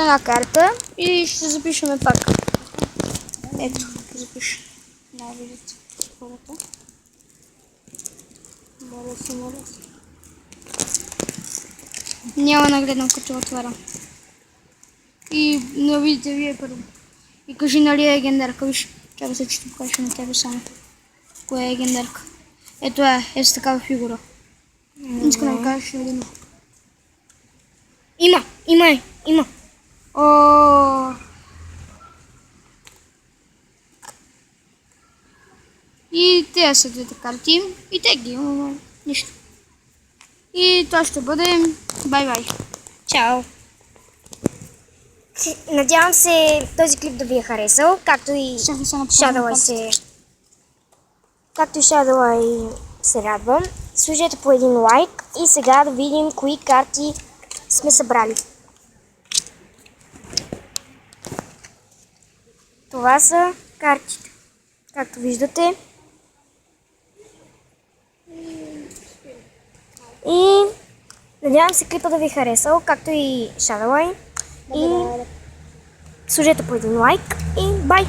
една карта и ще запишем пак. Ето, запишем. Да, видите хората. Моля се. Няма нагледно, като отварям. И не видите вие първо. И кажи нали е гендерка, виж. Чакай се, че ще покажа на тебе само. Коя е гендерка? Ето е с такава фигура. Иска да ми кажеш ли има? Има. И тези са двете карти. И те ги имаме. Нищо. И това ще бъде бай-бай. Чао! Надявам се този клип да ви е харесал, както и Shadoweye се радвам. Сложете по един лайк и сега да видим кои карти сме събрали. Това са картите, както виждате. И надявам се клипа да ви е харесал, както и Shadoweye. И сложете по един лайк и бай!